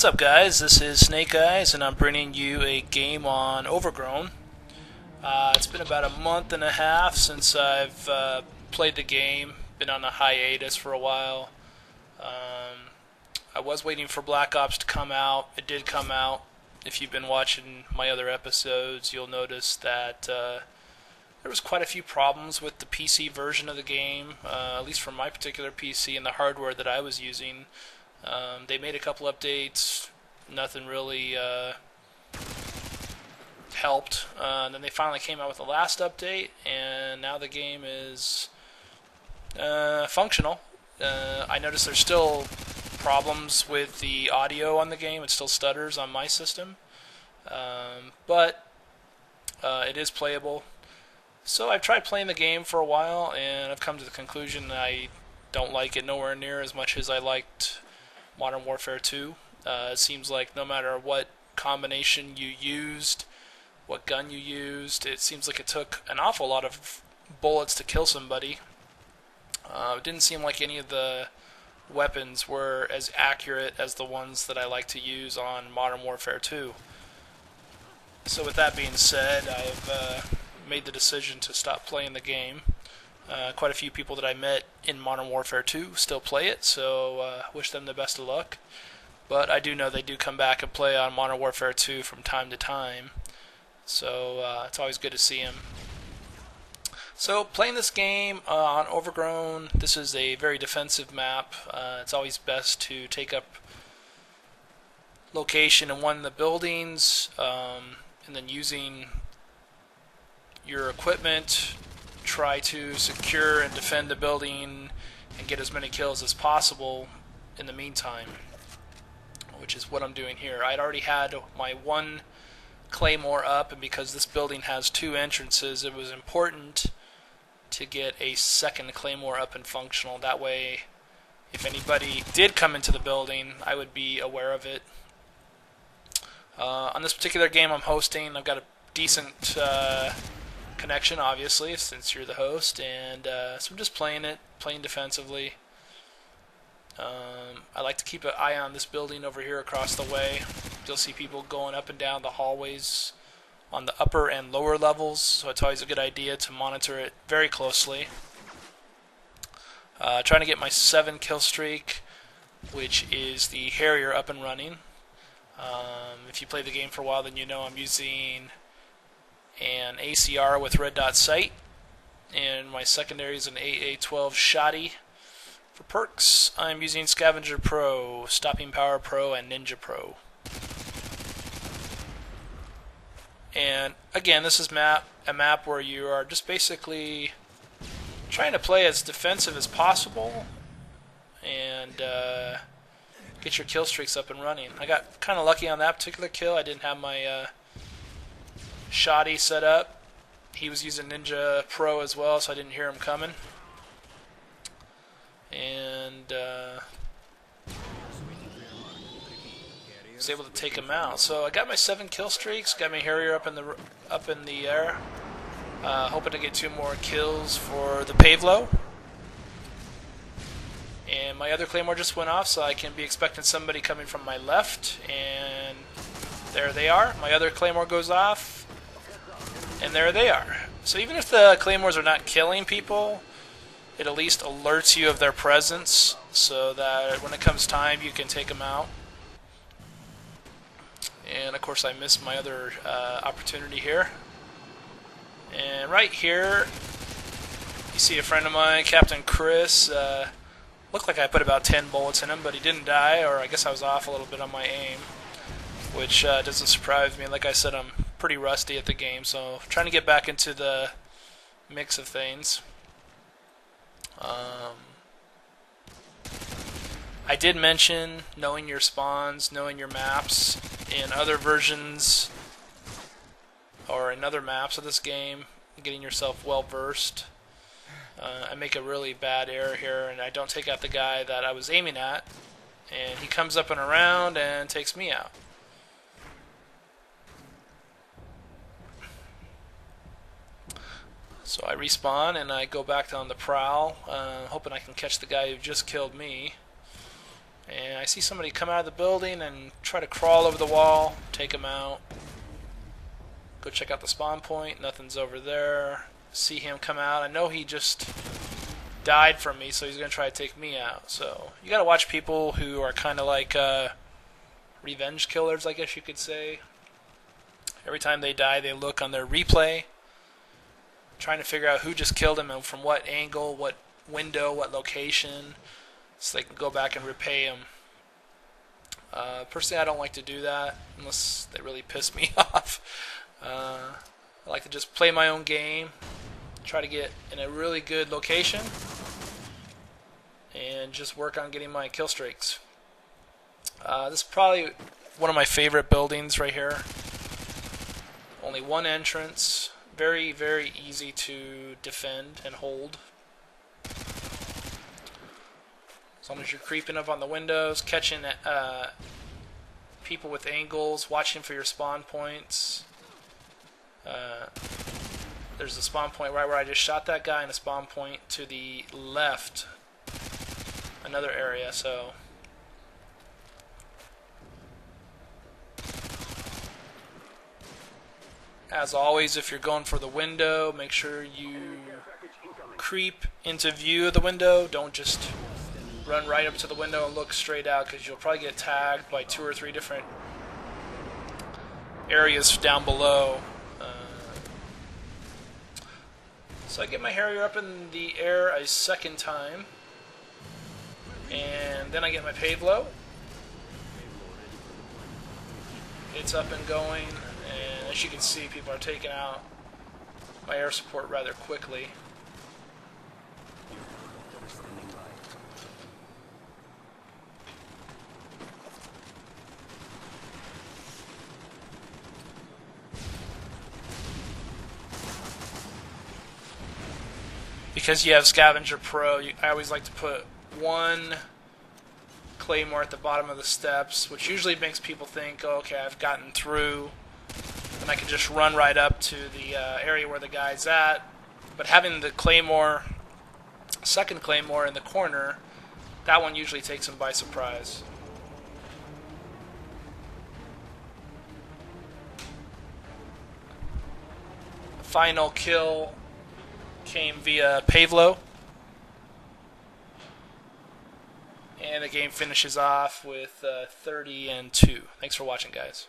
What's up, guys? This is Snake Eyes, and I'm bringing you a game on Overgrown. It's been about a month and a half since I've played the game. Been on a hiatus for a while. I was waiting for Black Ops to come out. It did come out. If you've been watching my other episodes, you'll notice that there was quite a few problems with the PC version of the game, at least for my particular PC and the hardware that I was using. They made a couple updates, nothing really helped. Then they finally came out with the last update, and now the game is functional. I noticed there's still problems with the audio on the game. It still stutters on my system, but it is playable. So I've tried playing the game for a while, and I've come to the conclusion that I don't like it nowhere near as much as I liked Modern Warfare 2. It seems like no matter what combination you used, what gun you used, it seems like it took an awful lot of bullets to kill somebody. It didn't seem like any of the weapons were as accurate as the ones that I like to use on Modern Warfare 2. So with that being said, I've made the decision to stop playing the game. Quite a few people that I met in Modern Warfare 2 still play it, so wish them the best of luck. But I do know they do come back and play on Modern Warfare 2 from time to time, so it's always good to see them. So playing this game on Overgrown, this is a very defensive map. It's always best to take up location in one of the buildings, and then using your equipment, try to secure and defend the building and get as many kills as possible in the meantime, which is what I'm doing here. I'd already had my one claymore up, and because this building has two entrances, it was important to get a second claymore up and functional. That way, if anybody did come into the building, I would be aware of it. On this particular game I'm hosting, I've got a decent connection, obviously, since you're the host, and so I'm just playing defensively. I like to keep an eye on this building over here across the way. You'll see people going up and down the hallways on the upper and lower levels, so it's always a good idea to monitor it very closely. Trying to get my 7 kill streak, which is the Harrier, up and running. If you play the game for a while, then you know I'm using an ACR with red dot sight, and my secondary is an AA-12 Shotty. For perks, I'm using Scavenger Pro, Stopping Power Pro, and Ninja Pro. And again, this is a map where you are just basically trying to play as defensive as possible and get your kill streaks up and running. I got kind of lucky on that particular kill. I didn't have my Shotty set up. He was using Ninja Pro as well, so I didn't hear him coming. And was able to take him out. So I got my 7 kill streaks, got my Harrier up in the air. Hoping to get 2 more kills for the Pavelow. And my other claymore just went off, so I can be expecting somebody coming from my left. And there they are. My other claymore goes off, and there they are. So even if the claymores are not killing people, it at least alerts you of their presence, so that when it comes time, you can take them out. And of course, I missed my other opportunity here. And right here, you see a friend of mine, Captain Chris. Looked like I put about 10 bullets in him, but he didn't die, or I guess I was off a little bit on my aim, which doesn't surprise me. Like I said, I'm pretty rusty at the game, so trying to get back into the mix of things. I did mention knowing your spawns, knowing your maps in other versions or in other maps of this game, getting yourself well versed. I make a really bad error here, and I don't take out the guy that I was aiming at, and he comes up and around and takes me out. So I respawn and I go back on the prowl, hoping I can catch the guy who just killed me. And I see somebody come out of the building and try to crawl over the wall, take him out. Go check out the spawn point. Nothing's over there. See him come out. I know he just died from me, so he's going to try to take me out. So you got to watch people who are kind of like revenge killers, I guess you could say. Every time they die, they look on their replay, trying to figure out who just killed him and from what angle, what window, what location, so they can go back and repay him. Personally, I don't like to do that unless they really piss me off. I like to just play my own game, try to get in a really good location, and just work on getting my kill streaks. This is probably one of my favorite buildings right here. Only one entrance. Very, very easy to defend and hold. As long as you're creeping up on the windows, catching people with angles, watching for your spawn points. There's a spawn point right where I just shot that guy, and a spawn point to the left. Another area, so... As always, if you're going for the window, make sure you creep into view of the window. Don't just run right up to the window and look straight out, because you'll probably get tagged by 2 or 3 different areas down below. So I get my Harrier up in the air a second time, and then I get my Pavelow. It's up and going, and as you can see, people are taking out my air support rather quickly. Because you have Scavenger Pro, I always like to put one claymore at the bottom of the steps, which usually makes people think, oh, okay, I've gotten through, and I can just run right up to the area where the guy's at. But having the claymore, second claymore in the corner, that one usually takes him by surprise. Final kill came via Pavelow, and the game finishes off with 30-2. Thanks for watching, guys.